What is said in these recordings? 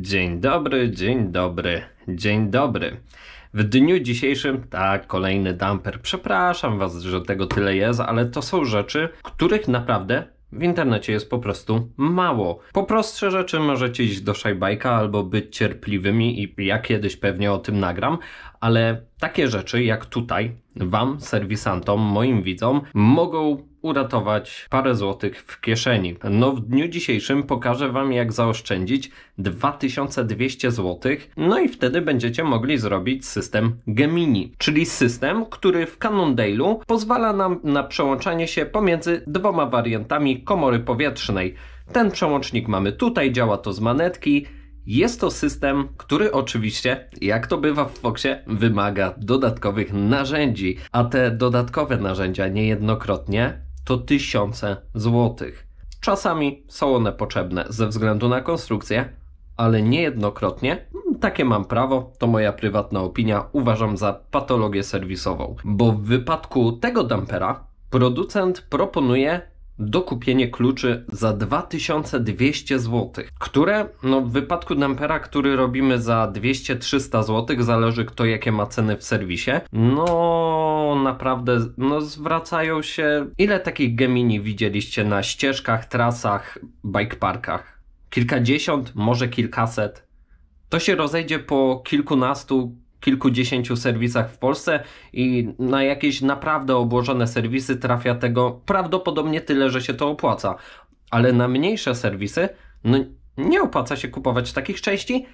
Dzień dobry, dzień dobry, dzień dobry. W dniu dzisiejszym, tak, kolejny dumper. Przepraszam was, że tego tyle jest, ale to są rzeczy, których naprawdę w internecie jest po prostu mało. Po prostsze rzeczy możecie iść do Szajbajka albo być cierpliwymi i ja kiedyś pewnie o tym nagram, ale takie rzeczy jak tutaj wam, serwisantom, moim widzom, mogą uratować parę złotych w kieszeni. No w dniu dzisiejszym pokażę wam, jak zaoszczędzić 2200 zł, no i wtedy będziecie mogli zrobić system Gemini, czyli system, który w Cannondale'u pozwala nam na przełączanie się pomiędzy dwoma wariantami komory powietrznej. Ten przełącznik mamy tutaj, działa to z manetki. Jest to system, który oczywiście, jak to bywa w Foxie, wymaga dodatkowych narzędzi, a te dodatkowe narzędzia niejednokrotnie to tysiące złotych. Czasami są one potrzebne ze względu na konstrukcję, ale niejednokrotnie, takie mam prawo, to moja prywatna opinia, uważam za patologię serwisową. Bo w wypadku tego dampera producent proponuje dokupienie kluczy za 2200 zł, które w wypadku dampera, który robimy za 200-300 zł, zależy kto jakie ma ceny w serwisie, naprawdę zwracają się. Ile takich Gemini widzieliście na ścieżkach, trasach, bike parkach? Kilkadziesiąt, może kilkaset. To się rozejdzie po kilkunastu, kilkudziesięciu serwisach w Polsce i na jakieś naprawdę obłożone serwisy trafia tego prawdopodobnie tyle, że się to opłaca. Ale na mniejsze serwisy nie opłaca się kupować takich części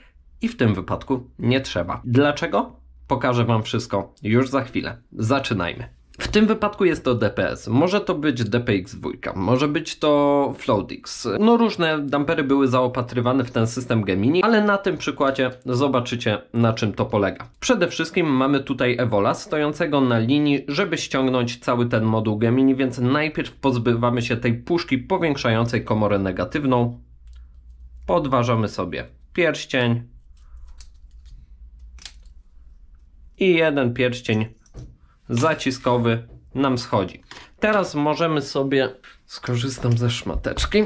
i w tym wypadku nie trzeba. Dlaczego? Pokażę wam wszystko już za chwilę. Zaczynajmy. W tym wypadku jest to DPS, może to być DPX2, może być to Floatix. Różne dampery były zaopatrywane w ten system Gemini, ale na tym przykładzie zobaczycie, na czym to polega. Przede wszystkim mamy tutaj Evola stojącego na linii, żeby ściągnąć cały ten moduł Gemini, więc najpierw pozbywamy się tej puszki powiększającej komorę negatywną. Podważamy sobie pierścień i jeden pierścień zaciskowy nam schodzi. Teraz możemy sobie, skorzystam ze szmateczki,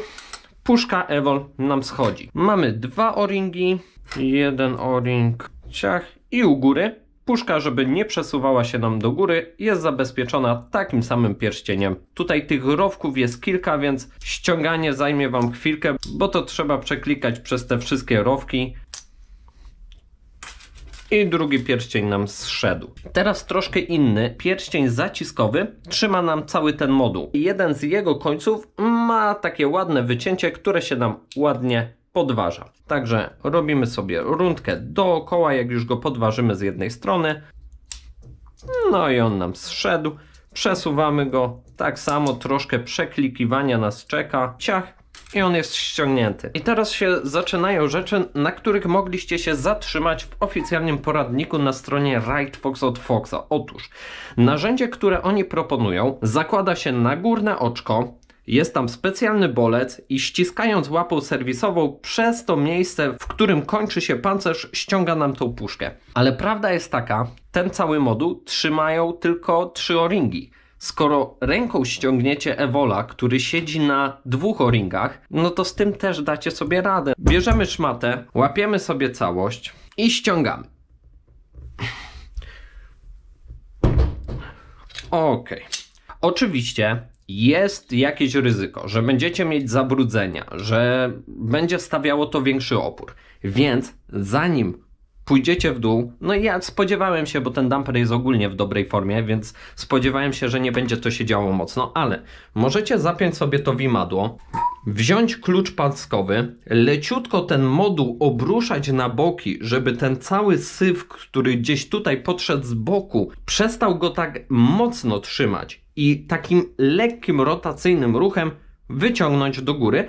puszka Evol nam schodzi. Mamy dwa o-ringi, jeden o-ring, ciach, i u góry puszka, żeby nie przesuwała się nam do góry, jest zabezpieczona takim samym pierścieniem. Tutaj tych rowków jest kilka, więc ściąganie zajmie wam chwilkę, bo to trzeba przeklikać przez te wszystkie rowki. I drugi pierścień nam zszedł. Teraz troszkę inny pierścień zaciskowy trzyma nam cały ten moduł. Jeden z jego końców ma takie ładne wycięcie, które się nam ładnie podważa. Także robimy sobie rundkę dookoła, jak już go podważymy z jednej strony. No i on nam zszedł. Przesuwamy go. Tak samo troszkę przeklikiwania nas czeka. Ciach. I on jest ściągnięty. I teraz się zaczynają rzeczy, na których mogliście się zatrzymać w oficjalnym poradniku na stronie RideFox od Foxa. Otóż narzędzie, które oni proponują, zakłada się na górne oczko, jest tam specjalny bolec i ściskając łapą serwisową przez to miejsce, w którym kończy się pancerz, ściąga nam tą puszkę. Ale prawda jest taka, ten cały moduł trzymają tylko 3 o-ringi. Skoro ręką ściągniecie Evola, który siedzi na 2 o-ringach, to z tym też dacie sobie radę. Bierzemy szmatę, łapiemy sobie całość i ściągamy. Ok. Oczywiście jest jakieś ryzyko, że będziecie mieć zabrudzenia, że będzie stawiało to większy opór. Więc zanim pójdziecie w dół, ja spodziewałem się, bo ten dumper jest ogólnie w dobrej formie, więc spodziewałem się, że nie będzie to się działo mocno, ale możecie zapiąć sobie to wimadło, wziąć klucz paskowy, leciutko ten moduł obruszać na boki, żeby ten cały syf, który gdzieś tutaj podszedł z boku, przestał go tak mocno trzymać i takim lekkim rotacyjnym ruchem wyciągnąć do góry,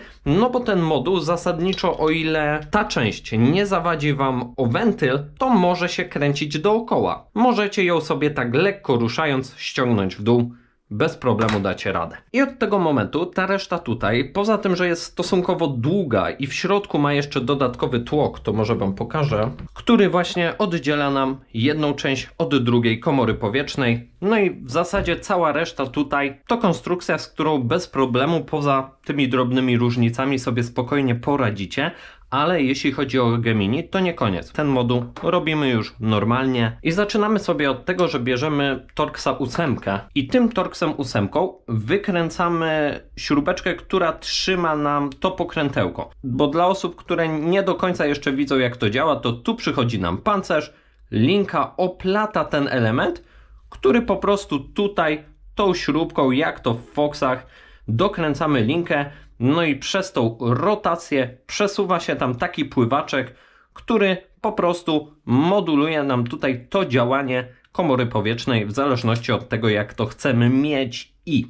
bo ten moduł zasadniczo, o ile ta część nie zawadzi wam o wentyl, to może się kręcić dookoła. Możecie ją sobie tak lekko ruszając ściągnąć w dół, bez problemu dacie radę. I od tego momentu ta reszta tutaj, poza tym, że jest stosunkowo długa i w środku ma jeszcze dodatkowy tłok, to może wam pokażę, który właśnie oddziela nam jedną część od drugiej komory powietrznej. I w zasadzie cała reszta tutaj to konstrukcja, z którą bez problemu, poza tymi drobnymi różnicami, sobie spokojnie poradzicie, ale jeśli chodzi o Gemini, to nie koniec. Ten moduł robimy już normalnie i zaczynamy sobie od tego, że bierzemy Torxa 8 i tym Torxem 8 wykręcamy śrubeczkę, która trzyma nam to pokrętełko. Bo dla osób, które nie do końca jeszcze widzą, jak to działa, to tu przychodzi nam pancerz, linka oplata ten element, który po prostu tutaj tą śrubką, jak to w Foxach, dokręcamy linkę, no i przez tą rotację przesuwa się tam taki pływaczek, który po prostu moduluje nam tutaj to działanie komory powietrznej w zależności od tego, jak to chcemy mieć. I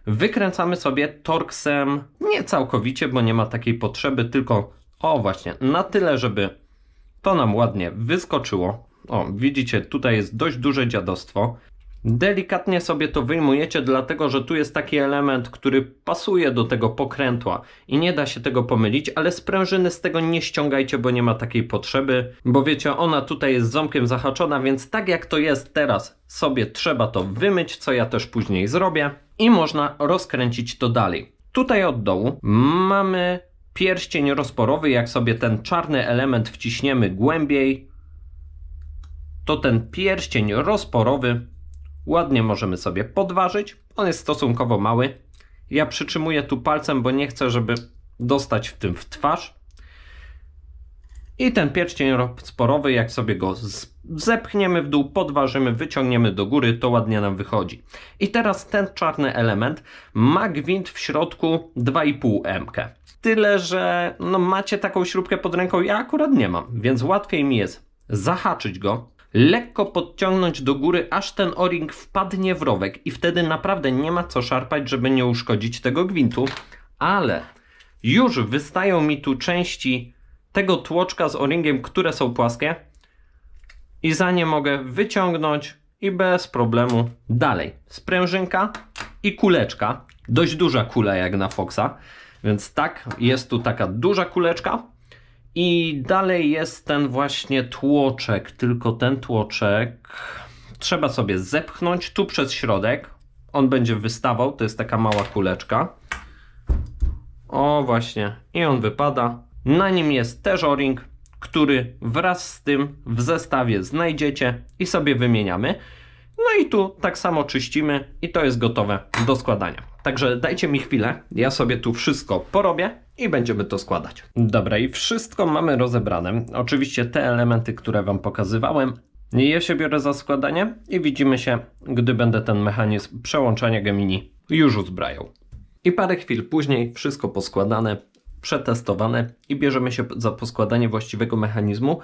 wykręcamy sobie Torxem nie całkowicie, bo nie ma takiej potrzeby, tylko właśnie na tyle, żeby to nam ładnie wyskoczyło. Widzicie, tutaj jest dość duże dziadostwo. Delikatnie sobie to wyjmujecie, dlatego że tu jest taki element, który pasuje do tego pokrętła i nie da się tego pomylić, ale sprężyny z tego nie ściągajcie, bo nie ma takiej potrzeby, bo wiecie, ona tutaj jest ząbkiem zahaczona, więc tak jak to jest teraz, sobie trzeba to wymyć, co ja też później zrobię i można rozkręcić to dalej. Tutaj od dołu mamy pierścień rozporowy. Jak sobie ten czarny element wciśniemy głębiej, to ten pierścień rozporowy ładnie możemy sobie podważyć. On jest stosunkowo mały. Ja przytrzymuję tu palcem, bo nie chcę, żeby dostać w tym w twarz. I ten pierścień rozporowy, jak sobie go zepchniemy w dół, podważymy, wyciągniemy do góry, to ładnie nam wychodzi. I teraz ten czarny element ma gwint w środku 2,5 M. Tyle, że macie taką śrubkę pod ręką, ja akurat nie mam, więc łatwiej mi jest zahaczyć go, lekko podciągnąć do góry, aż ten o-ring wpadnie w rowek i wtedy naprawdę nie ma co szarpać, żeby nie uszkodzić tego gwintu, ale już wystają mi tu części tego tłoczka z o-ringiem, które są płaskie i za nie mogę wyciągnąć i bez problemu dalej. Sprężynka i kuleczka, dość duża kula jak na Foxa, więc tak, jest tu taka duża kuleczka. I dalej jest ten właśnie tłoczek, tylko ten tłoczek trzeba sobie zepchnąć tu przez środek. On będzie wystawał, to jest taka mała kuleczka. Właśnie, i on wypada. Na nim jest też o-ring, który wraz z tym w zestawie znajdziecie i sobie wymieniamy. No i tu tak samo czyścimy i to jest gotowe do składania. Także dajcie mi chwilę, ja sobie tu wszystko porobię i będziemy to składać. Dobra, i wszystko mamy rozebrane. Oczywiście te elementy, które wam pokazywałem, ja się biorę za składanie i widzimy się, gdy będę ten mechanizm przełączania Gemini już uzbrajał. I parę chwil później wszystko poskładane, przetestowane i bierzemy się za poskładanie właściwego mechanizmu.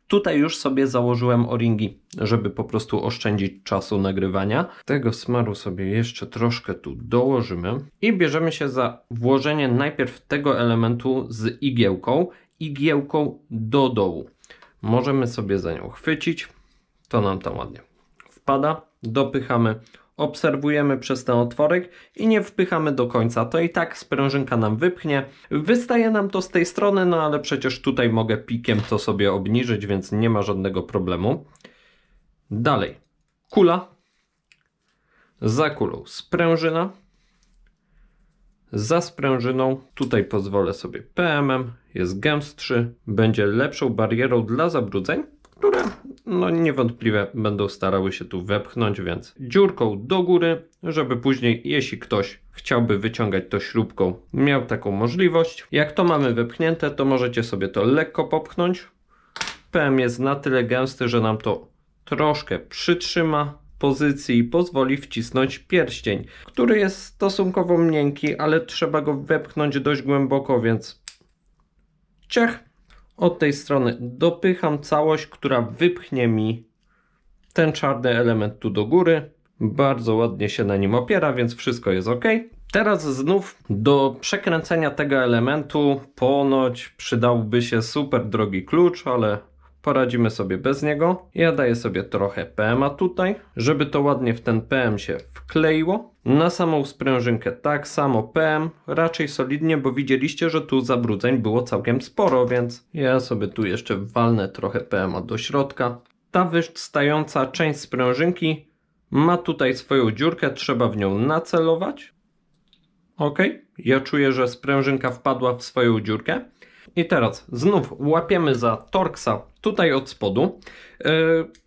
Tutaj już sobie założyłem o-ringi, żeby po prostu oszczędzić czasu nagrywania. Tego smaru sobie jeszcze troszkę tu dołożymy. I bierzemy się za włożenie najpierw tego elementu z igiełką do dołu. Możemy sobie za nią chwycić. To nam tam ładnie wpada. Dopychamy. Obserwujemy przez ten otworek i nie wpychamy do końca, to i tak sprężynka nam wypchnie. Wystaje nam to z tej strony, ale przecież tutaj mogę pikiem to sobie obniżyć, więc nie ma żadnego problemu. Dalej, kula, za kulą sprężyna, za sprężyną, tutaj pozwolę sobie PM-em, jest gęstszy, będzie lepszą barierą dla zabrudzeń, które niewątpliwie będą starały się tu wepchnąć, więc dziurką do góry, żeby później, jeśli ktoś chciałby wyciągać to śrubką, miał taką możliwość. Jak to mamy wepchnięte, to możecie sobie to lekko popchnąć. PM jest na tyle gęsty, że nam to troszkę przytrzyma pozycji i pozwoli wcisnąć pierścień, który jest stosunkowo miękki, ale trzeba go wepchnąć dość głęboko, więc ciach. Od tej strony dopycham całość, która wypchnie mi ten czarny element tu do góry. Bardzo ładnie się na nim opiera, więc wszystko jest ok. Teraz znów do przekręcenia tego elementu ponoć przydałby się super drogi klucz, ale poradzimy sobie bez niego. Ja daję sobie trochę PM-a tutaj, żeby to ładnie w ten PM się wkleiło. Na samą sprężynkę tak samo PM, raczej solidnie, bo widzieliście, że tu zabrudzeń było całkiem sporo, więc ja sobie tu jeszcze walnę trochę PM-a do środka. Ta wystająca część sprężynki ma tutaj swoją dziurkę, trzeba w nią nacelować. Ok, ja czuję, że sprężynka wpadła w swoją dziurkę. I teraz znów łapiemy za Torxa tutaj od spodu.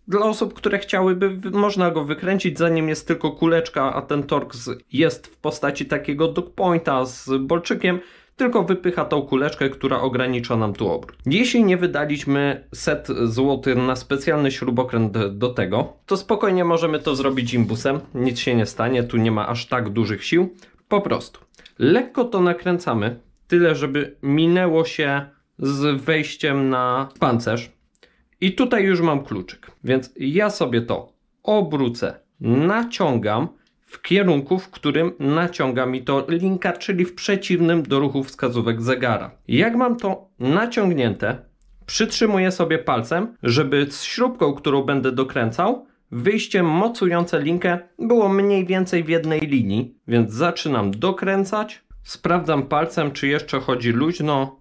Dla osób, które chciałyby, można go wykręcić, zanim jest tylko kuleczka, a ten Torx jest w postaci takiego duckpointa z bolczykiem, tylko wypycha tą kuleczkę, która ogranicza nam tu obrót. Jeśli nie wydaliśmy set złotych na specjalny śrubokręt do tego, to spokojnie możemy to zrobić imbusem, nic się nie stanie, tu nie ma aż tak dużych sił. Po prostu lekko to nakręcamy, tyle żeby minęło się z wejściem na pancerz. I tutaj już mam kluczyk, więc ja sobie to obrócę, naciągam w kierunku, w którym naciąga mi to linka, czyli w przeciwnym do ruchu wskazówek zegara. Jak mam to naciągnięte, przytrzymuję sobie palcem, żeby z śrubką, którą będę dokręcał, wyjście mocujące linkę było mniej więcej w jednej linii, więc zaczynam dokręcać, sprawdzam palcem, czy jeszcze chodzi luźno.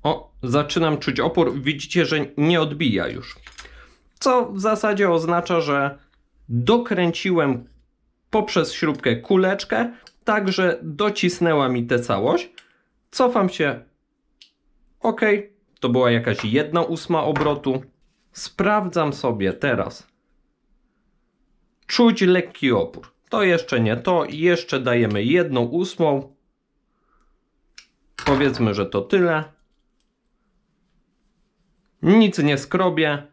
O, zaczynam czuć opór, widzicie, że nie odbija już. Co w zasadzie oznacza, że dokręciłem poprzez śrubkę kuleczkę, tak że docisnęła mi tę całość. Cofam się. OK, to była jakaś 1/8 obrotu. Sprawdzam sobie teraz. Czuć lekki opór. To jeszcze nie to, jeszcze dajemy 1/8. Powiedzmy, że to tyle. Nic nie skrobię.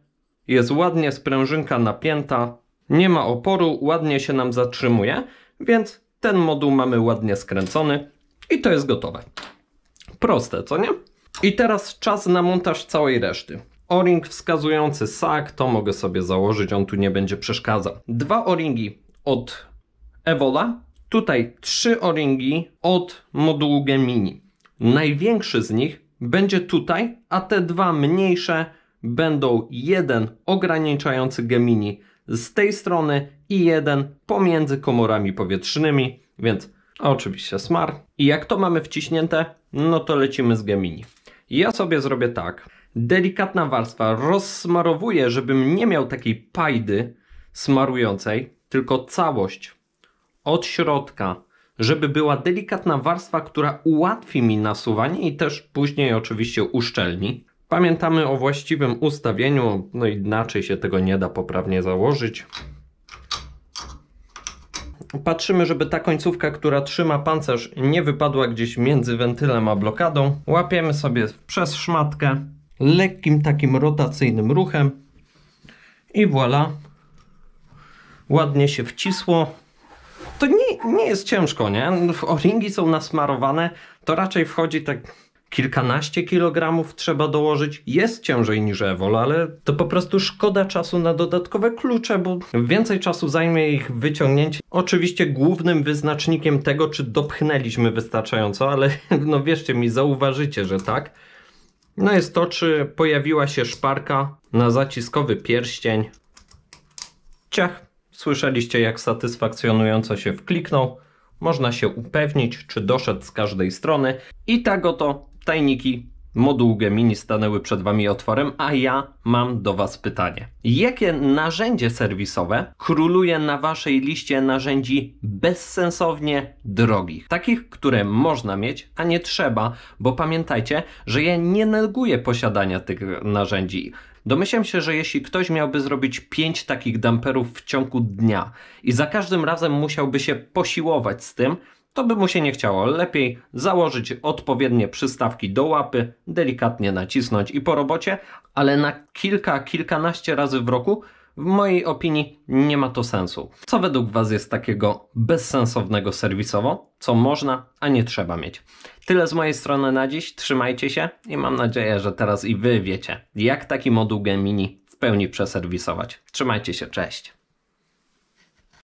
Jest ładnie sprężynka napięta. Nie ma oporu, ładnie się nam zatrzymuje, więc ten moduł mamy ładnie skręcony i to jest gotowe. Proste, co nie? I teraz czas na montaż całej reszty. O-ring wskazujący SAG, to mogę sobie założyć, on tu nie będzie przeszkadzał. 2 o-ringi od Evola, tutaj 3 o-ringi od modułu Gemini. Największy z nich będzie tutaj, a te 2 mniejsze będą jeden ograniczający Gemini z tej strony i jeden pomiędzy komorami powietrznymi, więc oczywiście smar. I jak to mamy wciśnięte, no to lecimy z Gemini. Ja sobie zrobię tak. Delikatna warstwa rozsmarowuję, żebym nie miał takiej pajdy smarującej, tylko całość od środka, żeby była delikatna warstwa, która ułatwi mi nasuwanie i też później oczywiście uszczelni. Pamiętamy o właściwym ustawieniu, no inaczej się tego nie da poprawnie założyć. Patrzymy, żeby ta końcówka, która trzyma pancerz, nie wypadła gdzieś między wentylem a blokadą. Łapiemy sobie przez szmatkę lekkim takim rotacyjnym ruchem i voilà. Ładnie się wcisło. To nie jest ciężko, nie? O-ringi są nasmarowane, to raczej wchodzi tak kilkanaście kilogramów trzeba dołożyć. Jest ciężej niż Evol, ale to po prostu szkoda czasu na dodatkowe klucze, bo więcej czasu zajmie ich wyciągnięcie. Oczywiście głównym wyznacznikiem tego, czy dopchnęliśmy wystarczająco, ale no wierzcie mi, zauważycie, że tak. No jest to, czy pojawiła się szparka na zaciskowy pierścień. Ciach, słyszeliście, jak satysfakcjonująco się wkliknął. Można się upewnić, czy doszedł z każdej strony. I tak oto tajniki modułu Gemini stanęły przed Wami otworem, a ja mam do Was pytanie. Jakie narzędzie serwisowe króluje na Waszej liście narzędzi bezsensownie drogich? Takich, które można mieć, a nie trzeba, bo pamiętajcie, że ja nie neguję posiadania tych narzędzi. Domyślam się, że jeśli ktoś miałby zrobić 5 takich damperów w ciągu dnia i za każdym razem musiałby się posiłować z tym, to by mu się nie chciało. Lepiej założyć odpowiednie przystawki do łapy, delikatnie nacisnąć i po robocie, ale na kilkanaście razy w roku, w mojej opinii, nie ma to sensu. Co według Was jest takiego bezsensownego serwisowo, co można, a nie trzeba mieć? Tyle z mojej strony na dziś, trzymajcie się i mam nadzieję, że teraz i Wy wiecie, jak taki moduł Gemini w pełni przeserwisować. Trzymajcie się, cześć!